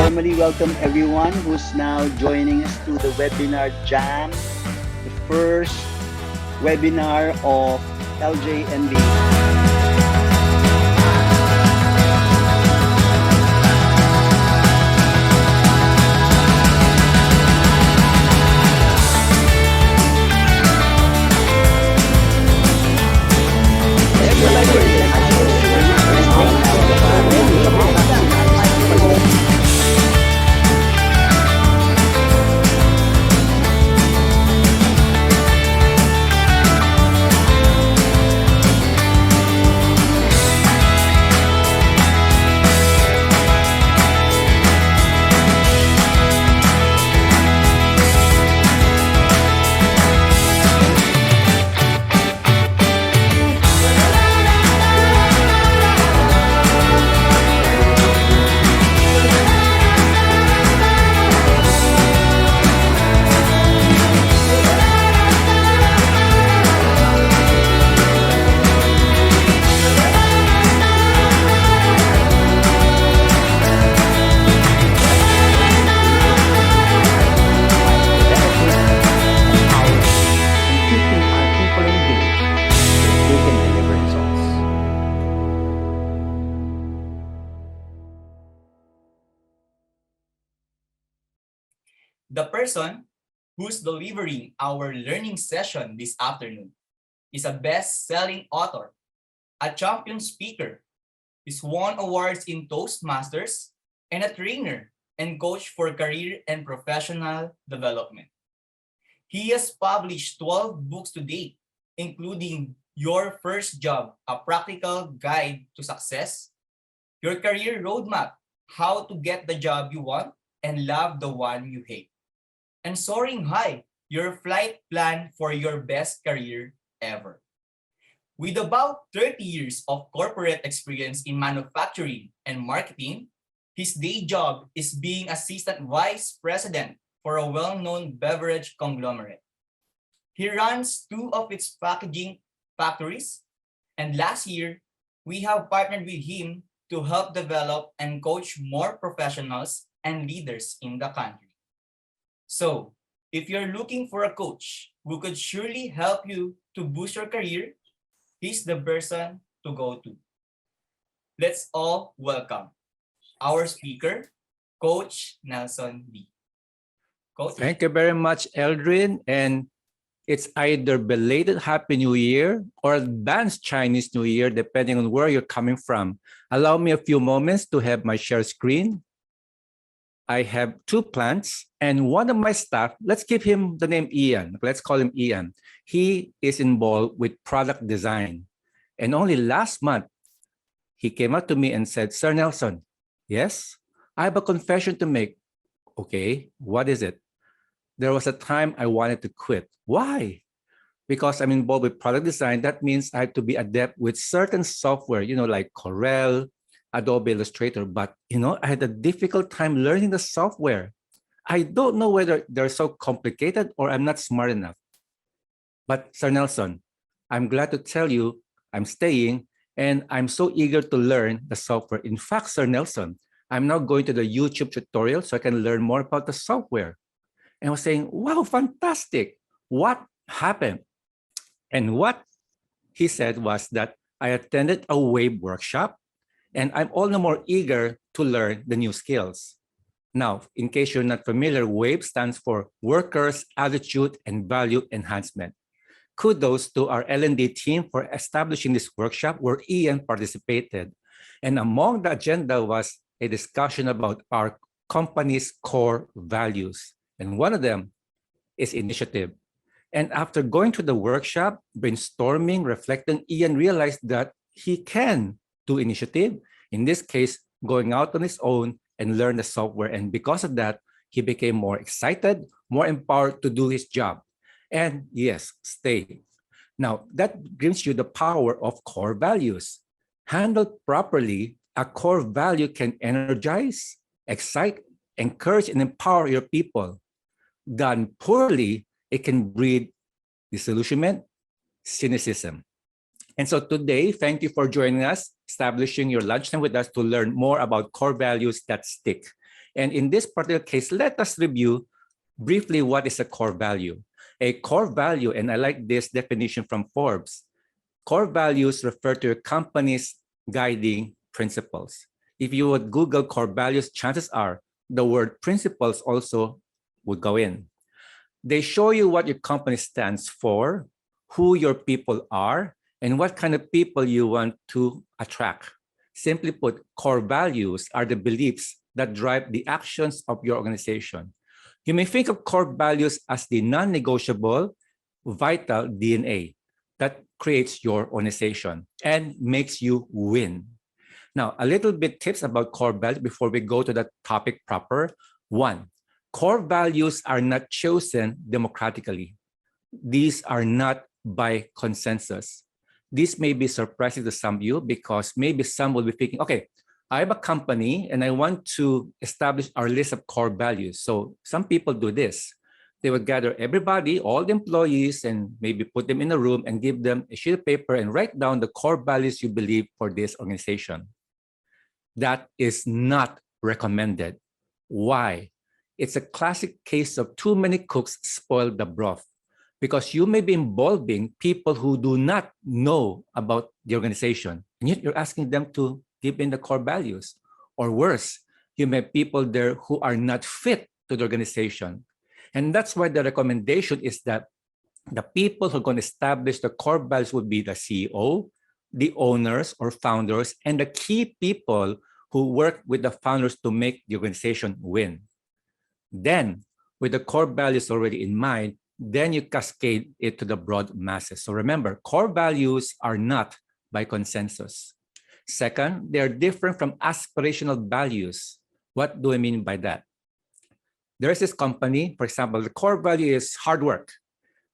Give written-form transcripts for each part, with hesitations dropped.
formally welcome everyone who's now joining us to the webinar Jam, the first webinar of LJMB. The person who's delivering our learning session this afternoon is a best-selling author, a champion speaker, he's won awards in Toastmasters, and a trainer and coach for career and professional development. He has published 12 books to date, including Your First Job, a practical guide to success, Your Career Roadmap, how to get the job you want and love the one you hate, and Soaring High, your flight plan for your best career ever. With about 30 years of corporate experience in manufacturing and marketing, his day job is being assistant vice president for a well-known beverage conglomerate. He runs two of its packaging factories, and last year, we have partnered with him to help develop and coach more professionals and leaders in the country. So, if you're looking for a coach who could surely help you to boost your career, he's the person to go to. Let's all welcome our speaker, Coach Nelson B. Coach. Thank you very much, Eldrin. And it's either belated Happy New Year or advanced Chinese New Year, depending on where you're coming from. Allow me a few moments to have my share screen. I have two plants and one of my staff, let's give him the name Ian. Let's call him Ian. He is involved with product design. And only last month, he came up to me and said, Sir Nelson, yes, I have a confession to make. Okay, what is it? There was a time I wanted to quit. Why? Because I'm involved with product design. That means I have to be adept with certain software, like Corel, Adobe Illustrator, but I had a difficult time learning the software. I don't know whether they're so complicated or I'm not smart enough. But Sir Nelson, I'm glad to tell you I'm staying and I'm so eager to learn the software. In fact, Sir Nelson, I'm now going to the YouTube tutorial so I can learn more about the software. And I was saying, wow, fantastic. What happened? And what he said was that I attended a wave workshop and I'm all the more eager to learn the new skills. Now, in case you're not familiar, WAVE stands for Workers' Attitude and Value Enhancement. Kudos to our L&D team for establishing this workshop where Ian participated. And among the agenda was a discussion about our company's core values. And one of them is initiative. And after going to the workshop, brainstorming, reflecting, Ian realized that he can do initiative, in this case, going out on his own and learn the software. And because of that, he became more excited, more empowered to do his job. And yes, stay. Now, that gives you the power of core values. Handled properly, a core value can energize, excite, encourage, and empower your people. Done poorly, it can breed disillusionment, cynicism. And so today, thank you for joining us, establishing your lunchtime with us to learn more about core values that stick. And in this particular case, let us review briefly what is a core value. A core value, and I like this definition from Forbes, core values refer to your company's guiding principles. If you would Google core values, chances are the word principles also would go in. They show you what your company stands for, who your people are, and what kind of people you want to attract. Simply put, core values are the beliefs that drive the actions of your organization. You may think of core values as the non-negotiable, vital DNA that creates your organization and makes you win. Now, a little bit tips about core values before we go to the topic proper. One, core values are not chosen democratically. These are not by consensus. This may be surprising to some of you because maybe some will be thinking, okay, I have a company and I want to establish our list of core values. So some people do this. They would gather everybody, all the employees, and maybe put them in a room and give them a sheet of paper and write down the core values you believe for this organization. That is not recommended. Why? It's a classic case of too many cooks spoil the broth, because you may be involving people who do not know about the organization, and yet you're asking them to give in the core values. Or worse, you may have people there who are not fit to the organization. And that's why the recommendation is that the people who are going to establish the core values would be the CEO, the owners or founders, and the key people who work with the founders to make the organization win. Then, with the core values already in mind, then you cascade it to the broad masses. So remember, core values are not by consensus. Second, they are different from aspirational values. What do I mean by that? There's this company, for example, the core value is hard work.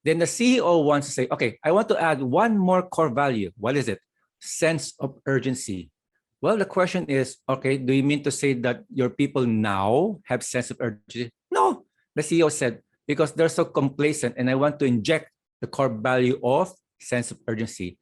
Then the CEO wants to say, okay, I want to add one more core value. What is it? Sense of urgency. Well, the question is, okay, do you mean to say that your people now have sense of urgency? No, the CEO said, because they're so complacent and I want to inject the core value of sense of urgency.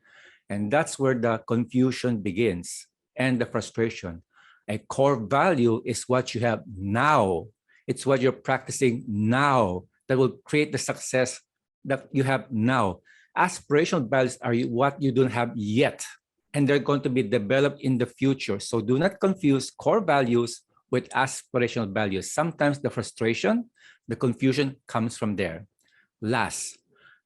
And that's where the confusion begins and the frustration. A core value is what you have now. It's what you're practicing now that will create the success that you have now. Aspirational values are what you don't have yet, and they're going to be developed in the future. So do not confuse core values with aspirational values. Sometimes the frustration, the confusion comes from there. Last,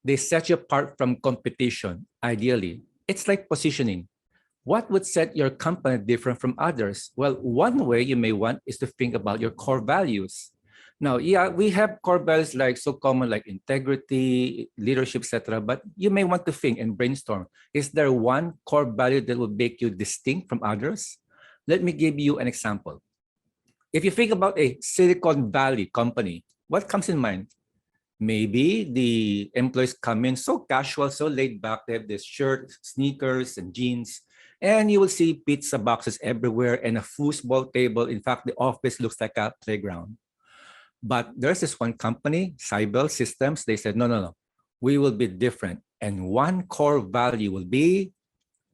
they set you apart from competition, ideally. It's like positioning. What would set your company different from others? Well, one way you may want is to think about your core values. Now, yeah, we have core values like so common like integrity, leadership, etc. But you may want to think and brainstorm. Is there one core value that will make you distinct from others? Let me give you an example. If you think about a Silicon Valley company, what comes in mind? Maybe the employees come in so casual, so laid back. They have this shirt, sneakers, and jeans. And you will see pizza boxes everywhere and a foosball table. In fact, the office looks like a playground. But there's this one company, Cybel Systems. They said, no, no, no. We will be different. And one core value will be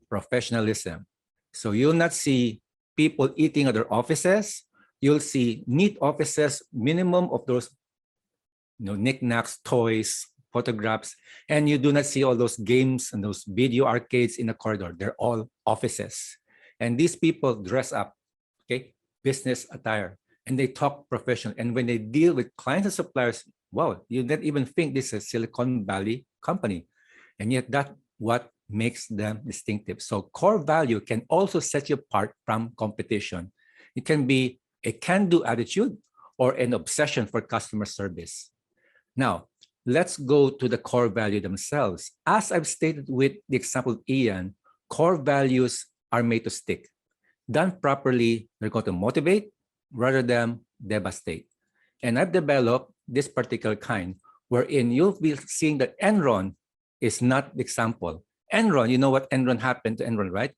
professionalism. So you'll not see people eating at their offices. You'll see neat offices, minimum of those knickknacks, toys, photographs, and you do not see all those games and those video arcades in the corridor. They're all offices. And these people dress up, okay, business attire, and they talk professional. And when they deal with clients and suppliers, wow, you don't even think this is a Silicon Valley company. And yet that's what makes them distinctive. So core value can also set you apart from competition. It can be a can-do attitude or an obsession for customer service. Now, let's go to the core value themselves. As I've stated with the example of Ian, core values are made to stick. Done properly, they're going to motivate rather than devastate. And I've developed this particular kind wherein you'll be seeing that Enron is not the example. Enron, you know what Enron happened to Enron, right?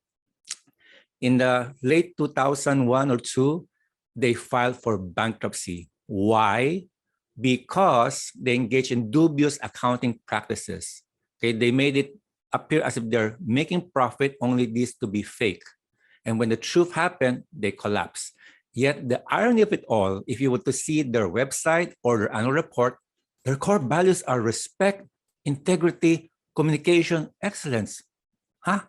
In the late 2001 or 2, they filed for bankruptcy. Why? Because they engaged in dubious accounting practices. Okay, they made it appear as if they're making profit, only this to be fake. And when the truth happened, they collapsed. Yet the irony of it all, if you were to see their website or their annual report, their core values are respect, integrity, communication, excellence. Huh?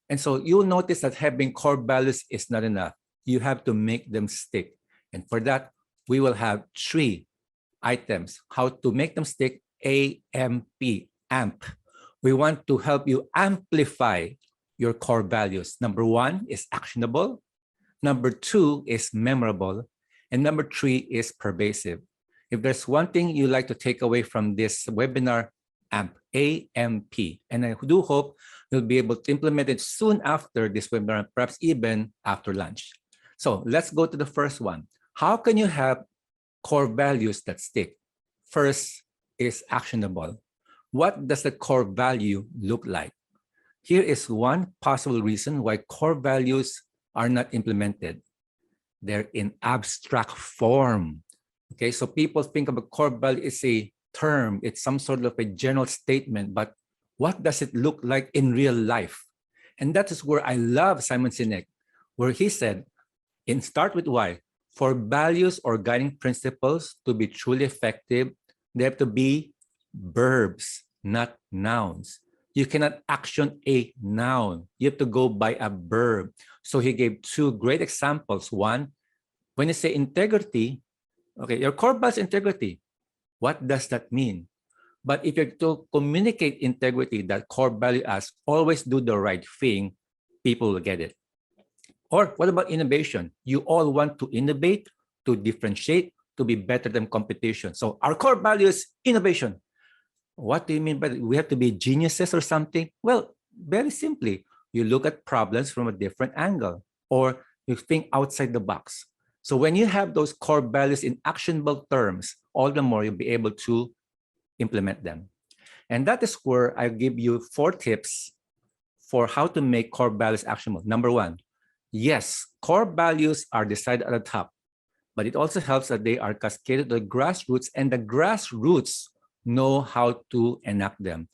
And so you'll notice that having core values is not enough. You have to make them stick. And for that, we will have 3 items, how to make them stick. AMP, AMP. We want to help you amplify your core values. Number 1 is actionable. Number 2 is memorable. And number 3 is pervasive. If there's one thing you like to take away from this webinar, AMP, AMP. And I do hope you'll be able to implement it soon after this webinar, perhaps even after lunch. So let's go to the first one. How can you have core values that stick? First is actionable. What does the core value look like? Here is one possible reason why core values are not implemented. They're in abstract form. Okay, so people think of a core value as a term, it's some sort of a general statement, but what does it look like in real life? And that is where I love Simon Sinek, where he said, in Start With Why, for values or guiding principles to be truly effective, they have to be verbs, not nouns. You cannot action a noun. You have to go by a verb. So he gave 2 great examples. One, when you say integrity, okay, your core value is integrity. What does that mean? But if you're to communicate integrity, that core value as always do the right thing, people will get it. Or what about innovation? You all want to innovate, to differentiate, to be better than competition. So our core value is innovation. What do you mean by that? We have to be geniuses or something? Well, very simply, you look at problems from a different angle, or you think outside the box. So when you have those core values in actionable terms, all the more you'll be able to implement them. And that is where I give you 4 tips for how to make core values actionable. Number 1, yes, core values are decided at the top, but it also helps that they are cascaded to the grassroots, and the grassroots know how to enact them.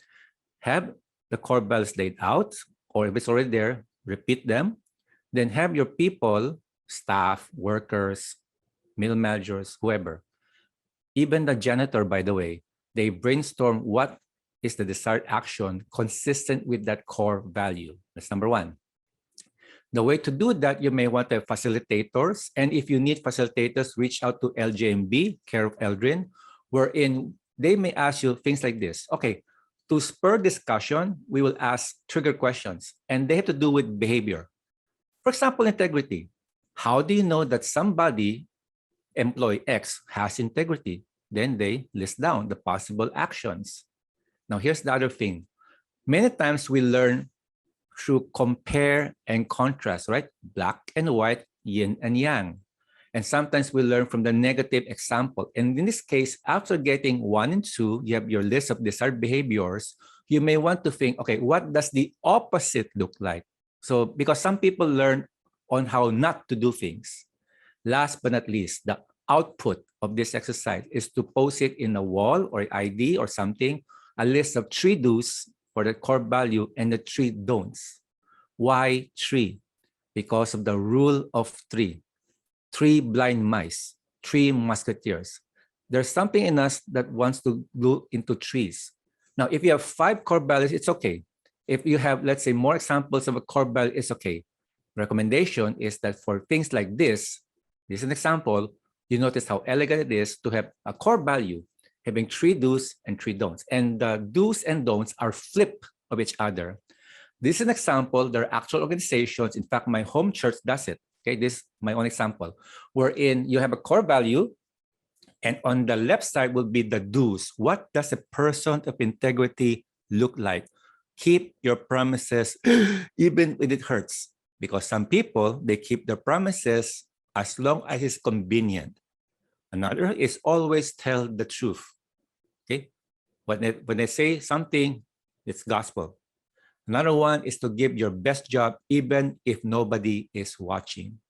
Have the core values laid out, or if it's already there, repeat them. Then have your people, staff, workers, middle managers, whoever, even the janitor, by the way, they brainstorm what is the desired action consistent with that core value. That's number 1. The way to do that, you may want to have facilitators. And if you need facilitators, reach out to LJMB, care of Eldrin, wherein they may ask you things like this. Okay, to spur discussion, we will ask trigger questions, and they have to do with behavior. For example, integrity. How do you know that somebody, employee X, has integrity? Then they list down the possible actions. Now, here's the other thing. Many times we learn through compare and contrast, right? Black and white, yin and yang. And sometimes we learn from the negative example. And in this case, after getting 1 and 2, you have your list of desired behaviors. You may want to think, okay, what does the opposite look like? So, because some people learn on how not to do things. Last but not least, the output of this exercise is to post it in a wall or ID or something, a list of 3 do's for the core value and the 3 don'ts. Why 3? Because of the rule of 3. 3 blind mice, 3 musketeers. There's something in us that wants to go into 3s. Now, if you have 5 core values, it's okay. If you have, let's say, more examples of a core value, it's okay. Recommendation is that for things like this is an example, you notice how elegant it is to have a core value, having 3 do's and 3 don'ts. And the do's and don'ts are flip of each other. This is an example. There are actual organizations. In fact, my home church does it. Okay, this is my own example, wherein you have a core value, and on the left side will be the do's. What does a person of integrity look like? Keep your promises even when it hurts, because some people, they keep their promises as long as it's convenient. Another is always tell the truth. Okay, when they say something, it's gospel. Another one is to give your best job even if nobody is watching.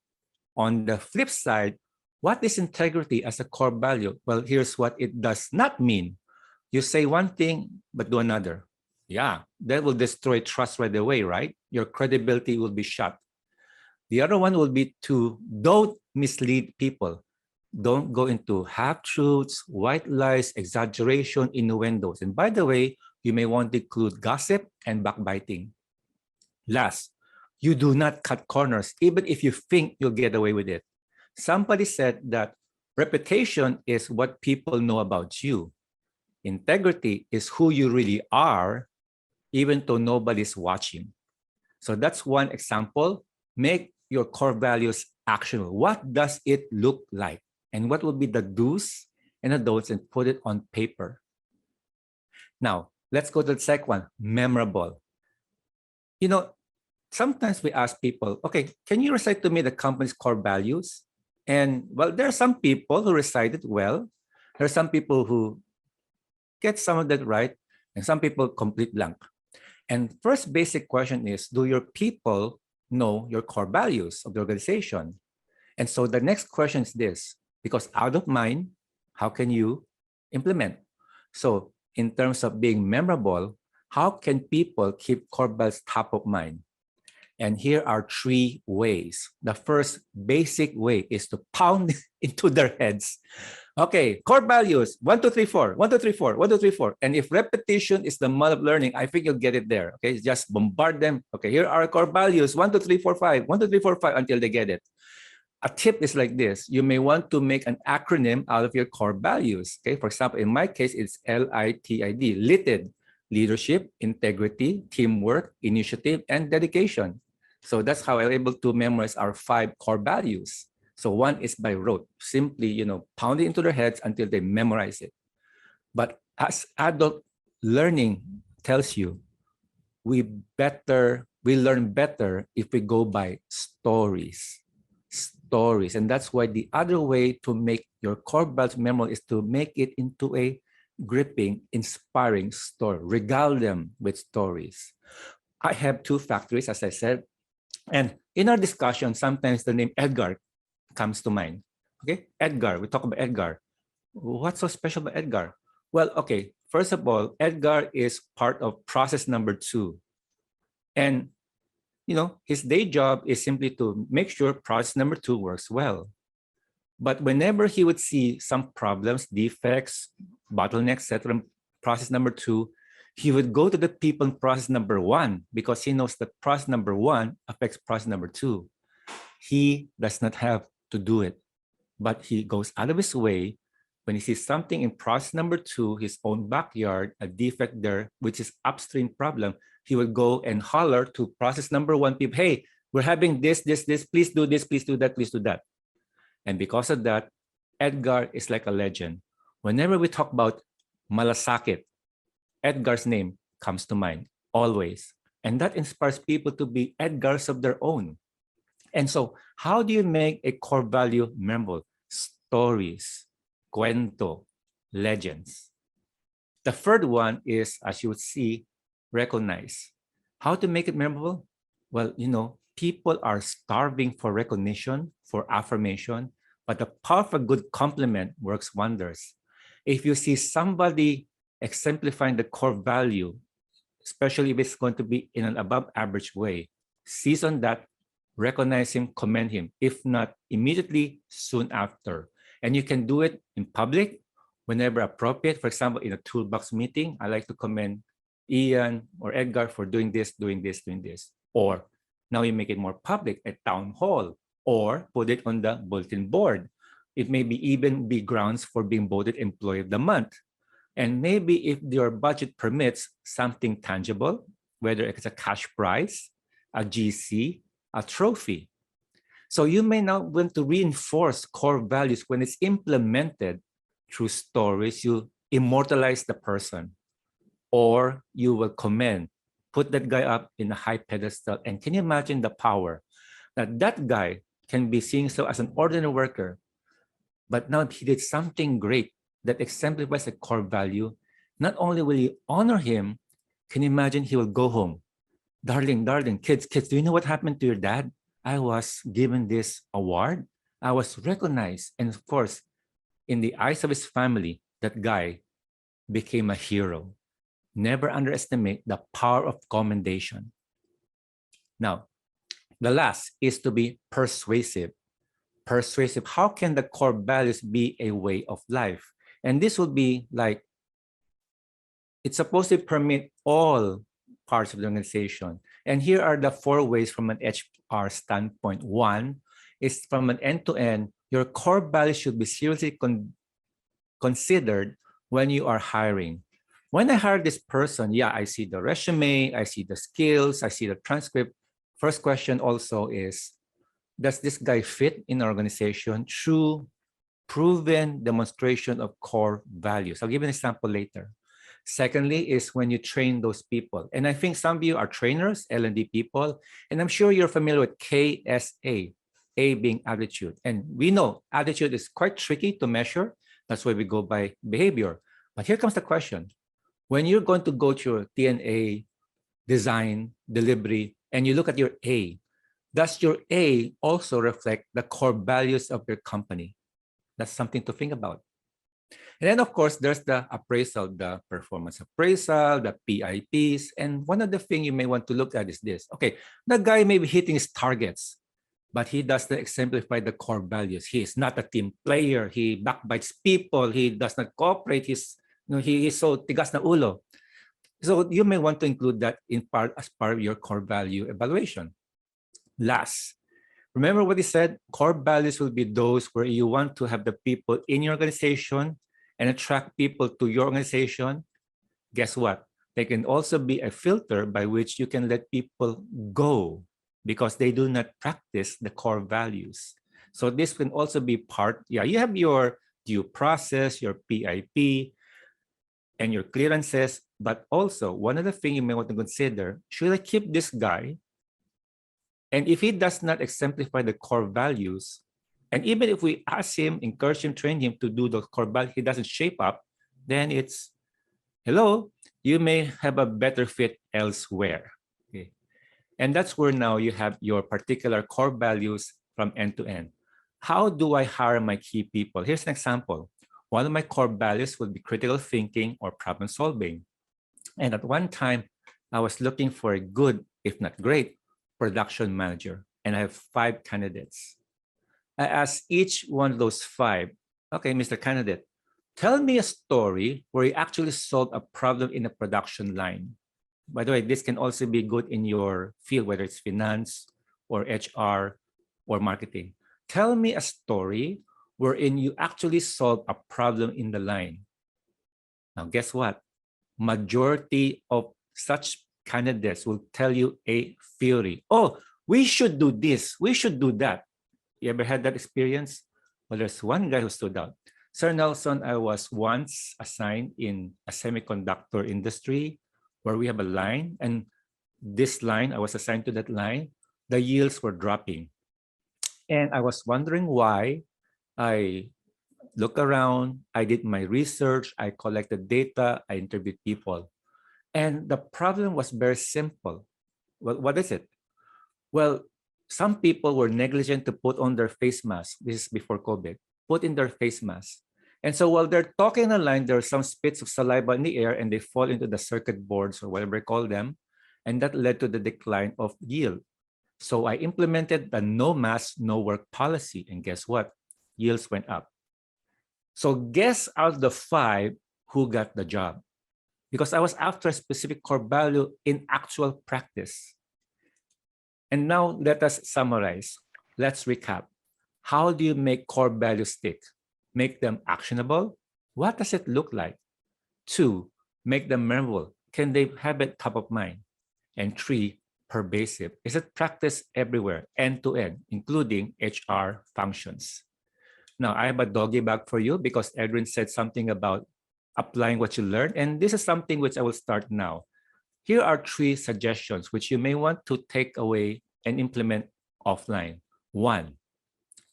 On the flip side, what is integrity as a core value? Well, here's what it does not mean. You say one thing, but do another. Yeah, that will destroy trust right away, right? Your credibility will be shot. The other one will be to don't mislead people. Don't go into half-truths, white lies, exaggeration, innuendos. And by the way, you may want to include gossip and backbiting. Last, you do not cut corners, even if you think you'll get away with it. Somebody said that reputation is what people know about you. Integrity is who you really are, even though nobody's watching. So that's one example. Make your core values actionable. What does it look like? And what will be the do's and the don'ts, and put it on paper. Now, let's go to the second one, memorable. You know, sometimes we ask people, okay, can you recite to me the company's core values? And well, there are some people who recite it well. There are some people who get some of that right, and some people complete blank. And first basic question is, do your people know your core values of the organization? And so the next question is this, because out of mind, how can you implement? So in terms of being memorable, how can people keep core values top of mind? And here are 3 ways. The first basic way is to pound into their heads. Okay, core values, 1, 2, 3, 4, 1, 2, 3, 4, 1, 2, 3, 4. And if repetition is the mother of learning, I think you'll get it there. Okay, just bombard them. Okay, here are core values, 1, 2, 3, 4, 5, 1, 2, 3, 4, 5, until they get it. A tip is like this. You may want to make an acronym out of your core values. Okay, for example, in my case, it's LITID, LITID, leadership, integrity, teamwork, initiative, and dedication. So that's how I'm able to memorize our 5 core values. So one is by rote, simply, pound it into their heads until they memorize it. But as adult learning tells you, we learn better if we go by stories. And that's why the other way to make your core values memorable is to make it into a gripping, inspiring story. Regale them with stories. I have 2 factories, as I said. And in our discussion, sometimes the name Edgar comes to mind. Okay, Edgar, we talk about Edgar. What's so special about Edgar? Well, okay, first of all, Edgar is part of process number 2. And, his day job is simply to make sure process number 2 works well. But whenever he would see some problems, defects, bottlenecks, etc., process number 2, he would go to the people in process number 1 because he knows that process number 1 affects process number 2. He does not have to do it, but he goes out of his way when he sees something in process number 2, his own backyard, a defect there, which is upstream problem. He will go and holler to process number 1 people, hey, we're having this, please do this, please do that, please do that. And because of that, Edgar is like a legend. Whenever we talk about malasakit, Edgar's name comes to mind, always. And that inspires people to be Edgars of their own. And so how do you make a core value memorable? Stories, cuento, legends. The third one is, as you would see, recognize. How to make it memorable? Well, people are starving for recognition, for affirmation, but the power of a good compliment works wonders. If you see somebody exemplifying the core value, especially if it's going to be in an above average way, seize on that, recognize him, commend him, if not immediately, soon after. And you can do it in public whenever appropriate. For example, in a toolbox meeting, I like to commend Ian or Edgar for doing this, doing this, doing this. Or now you make it more public at town hall, or put it on the bulletin board. It may even be grounds for being voted employee of the month. And maybe if your budget permits, something tangible, whether it's a cash prize, a GC, a trophy. So you may now want to reinforce core values when it's implemented through stories. You immortalize the person, or you will commend, put that guy up in a high pedestal. And can you imagine the power that guy can be seen so as an ordinary worker, but now he did something great that exemplifies a core value. Not only will you honor him, can you imagine he will go home? Darling, kids, do you know what happened to your dad? I was given this award. I was recognized. And of course, in the eyes of his family, that guy became a hero. Never underestimate the power of commendation. Now, The last is to be persuasive. Persuasive. How can the core values be a way of life? And this would be like, it's supposed to permit all parts of the organization. And here are the 4 ways from an HR standpoint. One is from an end-to-end, your core values should be seriously considered when you are hiring. When I hire this person, yeah, I see the resume, I see the skills, I see the transcript. First question also is, does this guy fit in our organization through proven demonstration of core values? I'll give you an example later. Secondly is when you train those people. And I think some of you are trainers, L&D people, and I'm sure you're familiar with KSA, A being attitude. And we know attitude is quite tricky to measure. That's why we go by behavior. But here comes the question. When you're going to go to your TNA, design, delivery, and you look at your A, does your A also reflect the core values of your company? That's something to think about. And then, of course, there's the appraisal, the performance appraisal, the PIPs. And one of the things you may want to look at is this. Okay, the guy may be hitting his targets, but he does not exemplify the core values. He is not a team player. He backbites people. He does not cooperate. He's so tigas na ulo. So you may want to include that as part of your core value evaluation. Last, remember what he said, core values will be those where you want to have the people in your organization and attract people to your organization. Guess what? They can also be a filter by which you can let people go because they do not practice the core values. So this can also be part, yeah, you have your due process, your PIP, and your clearances, but also one of the things you may want to consider, should I keep this guy? And if he does not exemplify the core values, and even if we ask him, encourage him, train him to do the core values, he doesn't shape up, then it's, hello, you may have a better fit elsewhere. Okay. And that's where now you have your particular core values from end to end. How do I hire my key people? Here's an example. One of my core values would be critical thinking or problem solving. And at one time, I was looking for a good, if not great, production manager. And I have 5 candidates. I asked each one of those 5, okay, Mr. Candidate, tell me a story where you actually solved a problem in a production line. By the way, this can also be good in your field, whether it's finance or HR or marketing. Tell me a story wherein you actually solve a problem in the line. Now, guess what? Majority of such candidates will tell you a theory. Oh, we should do this. We should do that. You ever had that experience? Well, there's one guy who stood out. Sir Nelson, I was once assigned in a semiconductor industry where we have a line, and this line, I was assigned to that line, the yields were dropping. And I was wondering why. I looked around, I did my research, I collected data, I interviewed people. And the problem was very simple. Well, what is it? Well, some people were negligent to put on their face mask. This is before COVID. Put in their face mask. And so while they're talking in a line, there are some spits of saliva in the air and they fall into the circuit boards or whatever you call them. And that led to the decline of yield. So I implemented the no mask, no work policy. And guess what? Yields went up. So guess out of the 5 who got the job? Because I was after a specific core value in actual practice. And now let us summarize. Let's recap. How do you make core values stick? Make them actionable? What does it look like? 2, make them memorable. Can they have it top of mind? And 3, pervasive. Is it practiced everywhere, end to end, including HR functions? Now, I have a doggy bag for you because Edwin said something about applying what you learned. And this is something which I will start now. Here are 3 suggestions which you may want to take away and implement offline. 1,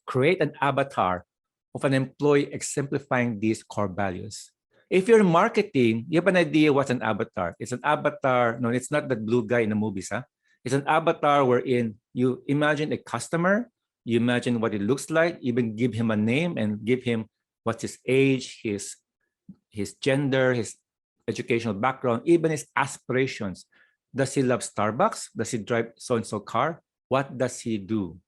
create an avatar of an employee exemplifying these core values. If you're in marketing, you have an idea what's an avatar. It's an avatar. No, it's not the blue guy in the movies. Huh? It's an avatar wherein you imagine a customer, you imagine what it looks like, even give him a name and give him what's his age, his gender, his educational background, even his aspirations. Does he love Starbucks? Does he drive so-and-so car? What does he do?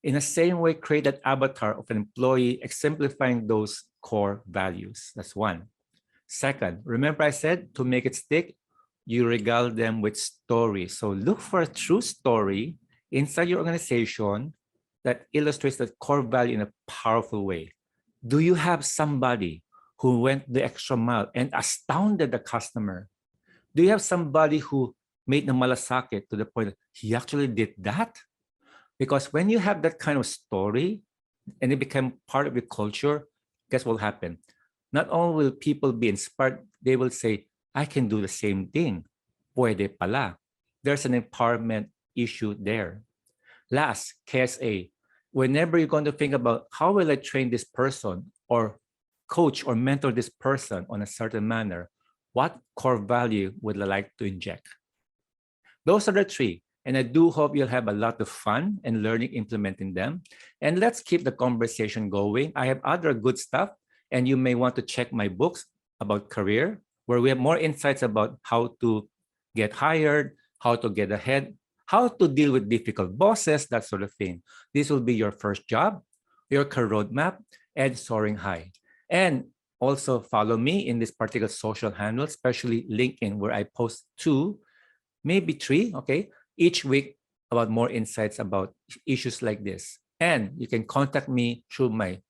In the same way, create an avatar of an employee exemplifying those core values. That's one. Second, remember I said to make it stick, you regale them with stories. So look for a true story inside your organization that illustrates that core value in a powerful way. Do you have somebody who went the extra mile and astounded the customer? Do you have somebody who made the malasake to the point that he actually did that? Because when you have that kind of story and it become part of your culture, guess what will happen? Not only will people be inspired, they will say, I can do the same thing. Puede pala. There's an empowerment issue there. Last, KSA. Whenever you're going to think about how will I train this person or coach or mentor this person on a certain manner, what core value would I like to inject? Those are the three. And I do hope you'll have a lot of fun and learning implementing them. And let's keep the conversation going. I have other good stuff, and you may want to check my books about career, where we have more insights about how to get hired, how to get ahead, how to deal with difficult bosses, that sort of thing. This will be your first job, your career roadmap, and soaring high. And also follow me in this particular social handle, especially LinkedIn, where I post 2, maybe 3, okay, each week about more insights about issues like this. And you can contact me through my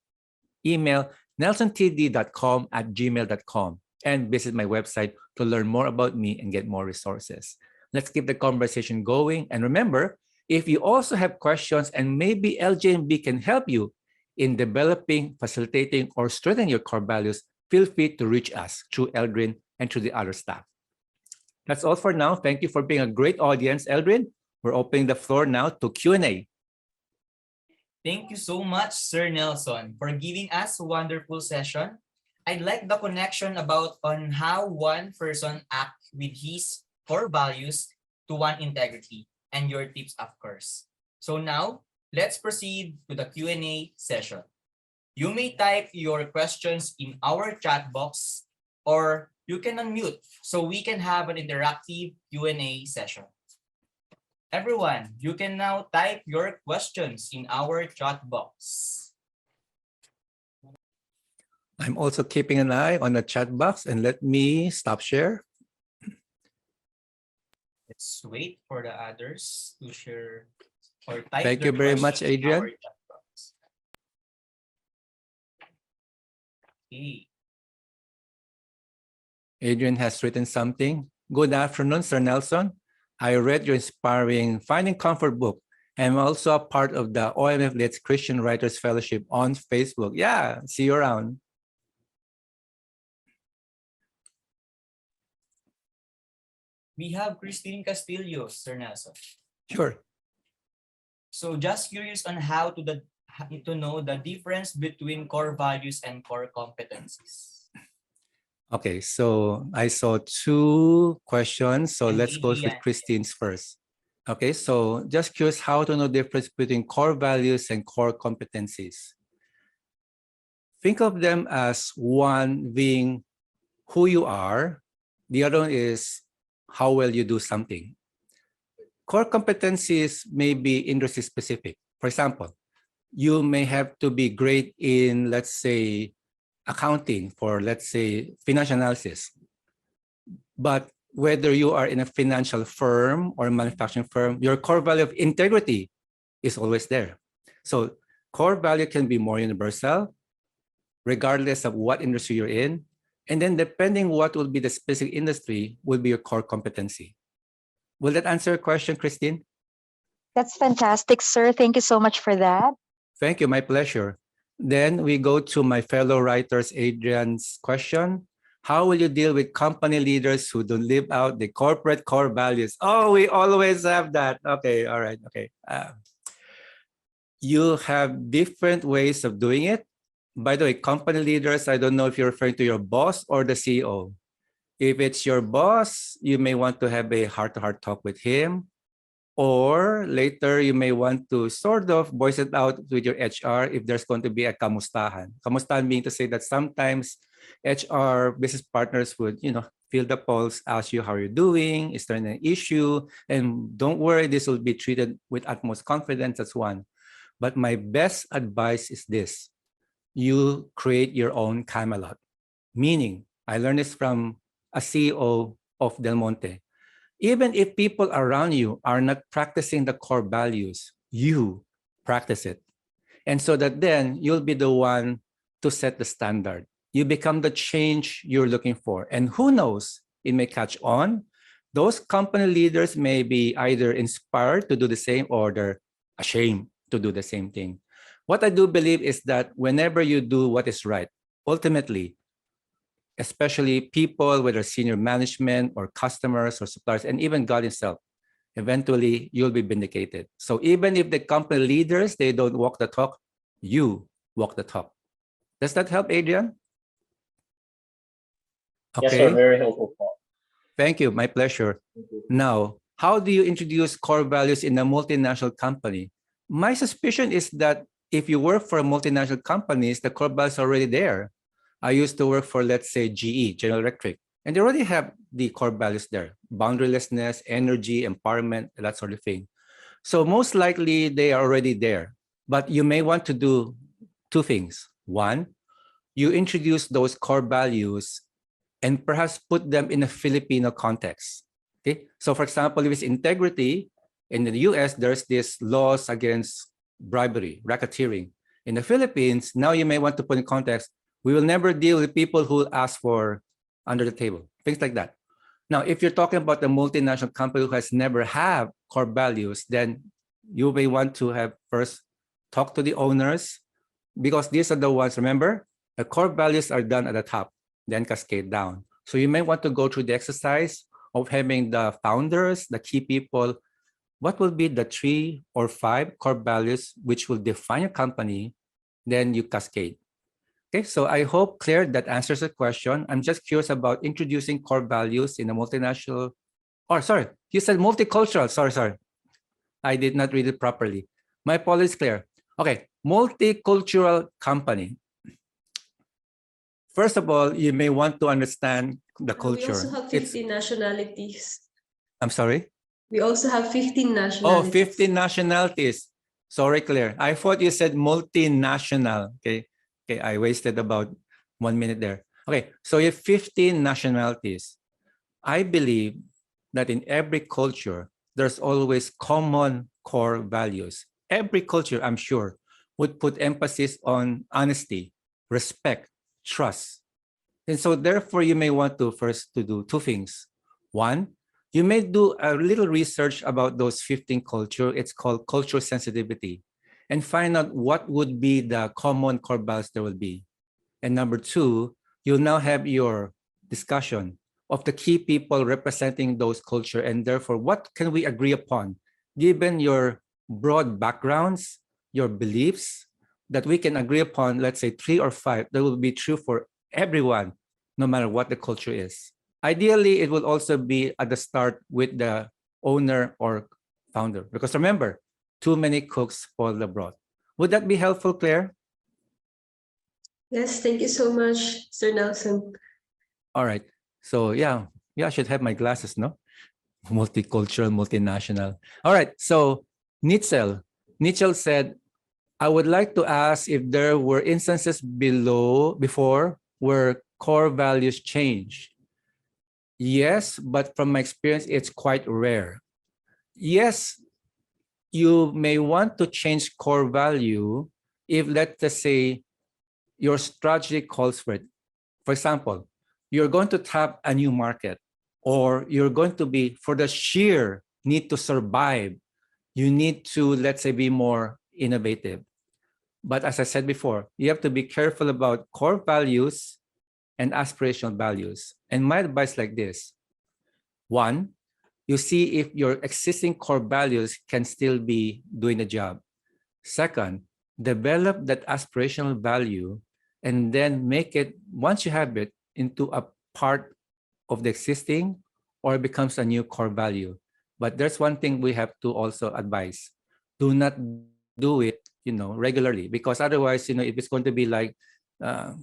email, nelsontd.com@gmail.com, and visit my website to learn more about me and get more resources. Let's keep the conversation going. And remember, if you also have questions and maybe LJMB can help you in developing, facilitating, or strengthening your core values, feel free to reach us through Eldrin and through the other staff. That's all for now. Thank you for being a great audience, Eldrin. We're opening the floor now to Q&A. Thank you so much, Sir Nelson, for giving us a wonderful session. I like the connection about on how one person acts with his core values to one integrity and your tips, of course. So now, let's proceed to the Q&A session. You may type your questions in our chat box, or you can unmute so we can have an interactive Q&A session. Everyone, you can now type your questions in our chat box. I'm also keeping an eye on the chat box, and let me stop share. Let's wait for the others to share or type. Thank you very much, Adrian. Okay. Adrian has written something. Good afternoon, Sir Nelson. I read your inspiring Finding Comfort book. I'm also a part of the OMF Let's Christian Writers Fellowship on Facebook. Yeah, see you around. We have Christine Castillo, Sir Nelson. Sure. So just curious on how to know the difference between core values and core competencies. Okay, so I saw 2 questions. So And let's go with Adrian. Christine's first. Okay, so just curious how to know the difference between core values and core competencies. Think of them as one being who you are, the other one is how well you do something. Core competencies may be industry specific. For example, you may have to be great in, let's say, accounting for, let's say, financial analysis. But whether you are in a financial firm or a manufacturing firm, your core value of integrity is always there. So core value can be more universal, regardless of what industry you're in. And then depending what will be the specific industry will be your core competency. Will that answer your question, Christine? That's fantastic, sir. Thank you so much for that. Thank you, my pleasure. Then we go to my fellow writers, Adrian's question. How will you deal with company leaders who don't live out the corporate core values? Oh, we always have that. Okay, all right, okay. You have different ways of doing it. By the way, company leaders, I don't know if you're referring to your boss or the CEO. If it's your boss, you may want to have a heart-to-heart talk with him. Or later, you may want to sort of voice it out with your HR if there's going to be a kamustahan. Kamustahan being to say that sometimes HR business partners would, feel the pulse, ask you how you're doing, is there an issue? And don't worry, this will be treated with utmost confidence. That's one. But my best advice is this: you create your own Camelot. Meaning, I learned this from a CEO of Del Monte. Even if people around you are not practicing the core values, you practice it. And so that then you'll be the one to set the standard. You become the change you're looking for. And who knows, it may catch on. Those company leaders may be either inspired to do the same or they're ashamed to do the same thing. What I do believe is that whenever you do what is right, ultimately, especially people, whether senior management or customers or suppliers, and even God himself, eventually you'll be vindicated. So even if the company leaders, they don't walk the talk, you walk the talk. Does that help, Adrian? Yes, sir. Okay. Very helpful, Paul. Thank you. My pleasure. Thank you. Now, how do you introduce core values in a multinational company? My suspicion is that if you work for multinational companies, the core values are already there. I used to work for, let's say, GE, General Electric, and they already have the core values there: boundarylessness, energy, empowerment, that sort of thing. So most likely they are already there, but you may want to do two things. One, you introduce those core values and perhaps put them in a Filipino context. Okay, so for example, if it's integrity, in the US, there's this laws against bribery, racketeering. In the Philippines, now you may want to put in context, we will never deal with people who ask for under the table, things like that. Now, if you're talking about a multinational company who has never had core values, then you may want to have first talk to the owners, because these are the ones, remember, the core values are done at the top, then cascade down. So you may want to go through the exercise of having the founders, the key people, what will be the 3 or 5 core values which will define your company, then you cascade. Okay, so I hope, Claire, that answers the question. I'm just curious about introducing core values in a multinational, or sorry, you said multicultural. Sorry. I did not read it properly. My apologies, Claire. Okay, multicultural company. First of all, you may want to understand the culture. We also have 15 nationalities. I'm sorry? We also have 15 nationalities. Oh, 15 nationalities. Sorry, Claire. I thought you said multinational. Okay, I wasted about 1 minute there. Okay, so you have 15 nationalities. I believe that in every culture, there's always common core values. Every culture, I'm sure, would put emphasis on honesty, respect, trust. And so therefore, you may want to first to do two things. One, you may do a little research about those 15 culture. It's called cultural sensitivity, and find out what would be the common core values there will be. And number two, you'll now have your discussion of the key people representing those culture, and therefore what can we agree upon, given your broad backgrounds, your beliefs, that we can agree upon, let's say 3 or 5, that will be true for everyone, no matter what the culture is. Ideally, it will also be at the start with the owner or founder, because remember, too many cooks spoil the broth. Would that be helpful, Claire? Yes, thank you so much, Sir Nelson. All right. So yeah, I should have my glasses, no? Multicultural, multinational. All right. So Nitzel said, I would like to ask if there were instances before where core values change. Yes, but from my experience, it's quite rare. Yes, you may want to change core value if, let's just say, your strategy calls for it. For example, you're going to tap a new market, or you're going to be, for the sheer need to survive, you need to, let's say, be more innovative. But as I said before, you have to be careful about core values and aspirational values. And my advice like this: one, you see if your existing core values can still be doing the job. Second, develop that aspirational value and then make it, once you have it, into a part of the existing, or it becomes a new core value. But there's one thing we have to also advise: do not do it, regularly, because otherwise, if it's going to be like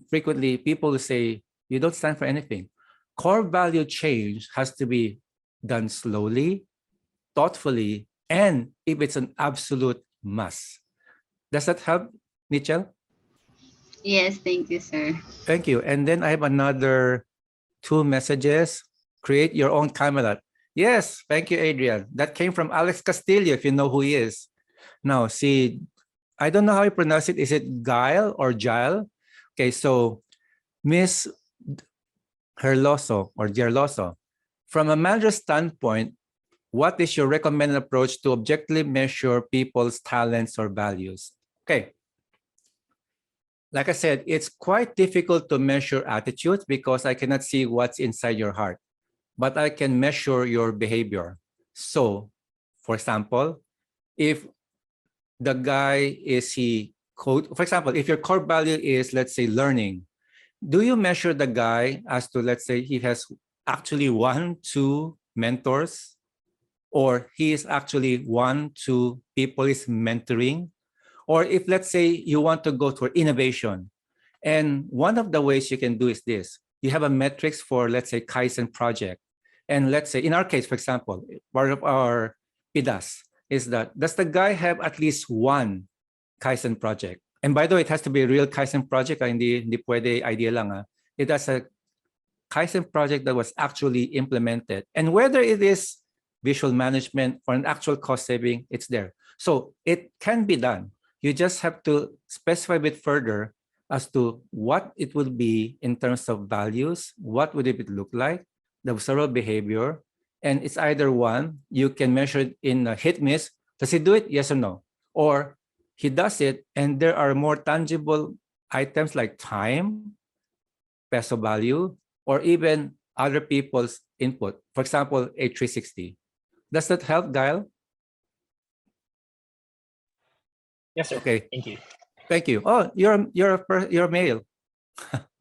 frequently people say you don't stand for anything. Core value change has to be done slowly, thoughtfully, and if it's an absolute must. Does that help, Nichel? Yes, thank you, sir. Thank you. And then I have another 2 messages. Create your own camera. Yes, thank you, Adrian. That came from Alex Castillo, if you know who he is. Now, see, I don't know how you pronounce it. Is it Guile or Gile? Okay, so Miss Herloso or Gerloso, from a manager's standpoint, what is your recommended approach to objectively measure people's talents or values? Okay. Like I said, it's quite difficult to measure attitudes because I cannot see what's inside your heart, but I can measure your behavior. So, for example, if the guy for example, if your core value is, let's say, learning, do you measure the guy as to, let's say, he has actually 1, 2 mentors, or he is actually 1, 2 people is mentoring? Or if, let's say, you want to go for innovation, and one of the ways you can do is this. You have a metrics for, let's say, Kaizen project. And let's say, in our case, for example, part of our PIDAS is that, does the guy have at least 1 Kaizen project? And by the way, it has to be a real Kaizen project. Hindi pwede idea lang. It has a Kaizen project that was actually implemented. And whether it is visual management or an actual cost saving, it's there. So it can be done. You just have to specify a bit further as to what it would be in terms of values, what would it look like, the observable behavior, and it's either one, you can measure it in a hit miss, does he do it, yes or no? Or he does it, and there are more tangible items like time, peso value, or even other people's input. For example, a 360. Does that help, Guile? Yes, sir. Okay. Thank you. Thank you. Oh, you're a male.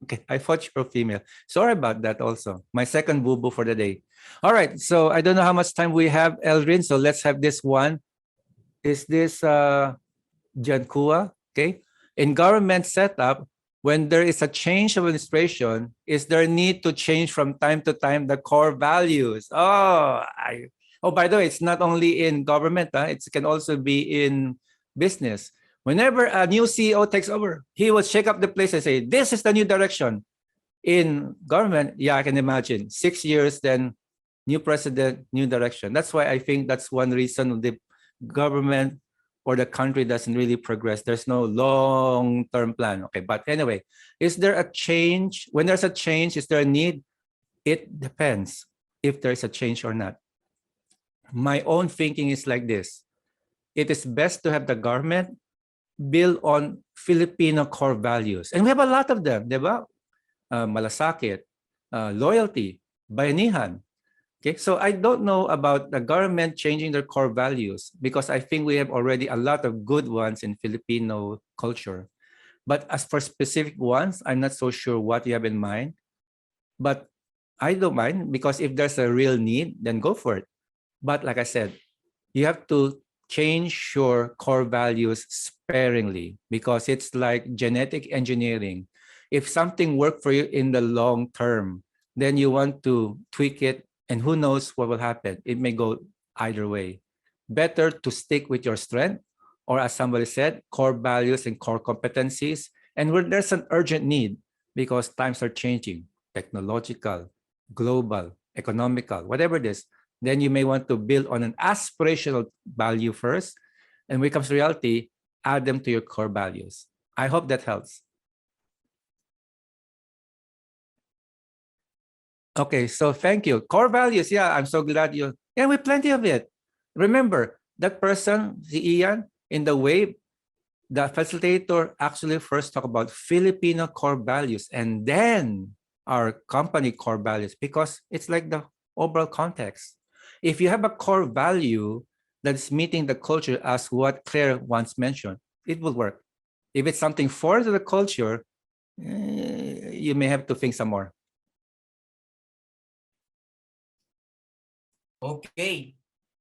Okay, I thought you were female. Sorry about that also. My second boo-boo for the day. All right, so I don't know how much time we have, Elrin, so let's have this one. Is this Jan Kua? Okay. In government setup, when there is a change of administration, is there a need to change from time to time the core values? Oh, by the way, it's not only in government, it can also be in business. Whenever a new CEO takes over, he will shake up the place and say, this is the new direction. In government, yeah, I can imagine. 6 years, then new president, new direction. That's why I think that's one reason the government or the country doesn't really progress. There's no long-term plan. Okay, but anyway, is there a change? When there's a change, is there a need? It depends if there's a change or not. My own thinking is like this. It is best to have the government build on Filipino core values. And we have a lot of them, di ba? Malasakit, loyalty, bayanihan. Okay, so I don't know about the government changing their core values because I think we have already a lot of good ones in Filipino culture. But as for specific ones, I'm not so sure what you have in mind. But I don't mind because if there's a real need, then go for it. But like I said, you have to change your core values sparingly because it's like genetic engineering. If something worked for you in the long term, then you want to tweak it, and who knows what will happen. It may go either way. Better to stick with your strength, or as somebody said, core values and core competencies. And where there's an urgent need because times are changing, technological, global, economical, whatever it is, then you may want to build on an aspirational value first. And when it comes to reality, add them to your core values. I hope that helps. Okay, so thank you. Core values, yeah, I'm so glad you, yeah, we have plenty of it. Remember, that person, si Ian, in the wave, the facilitator actually first talked about Filipino core values and then our company core values because it's like the overall context. If you have a core value that's meeting the culture as what Claire once mentioned, it will work. If it's something foreign to the culture, you may have to think some more. Okay.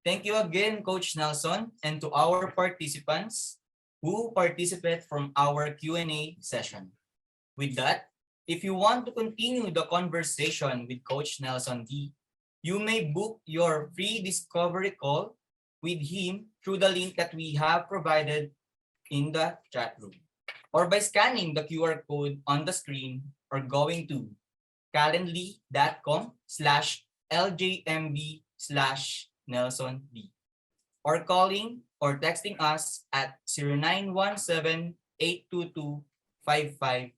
Thank you again, Coach Nelson, and to our participants who participate from our Q&A session. With that, If you want to continue the conversation with Coach Nelson D, you may book your free discovery call with him through the link that we have provided in the chat room, or by scanning the QR code on the screen or going to calendly.com/LJMB/Nelson D, or calling or texting us at 0917-822-5562.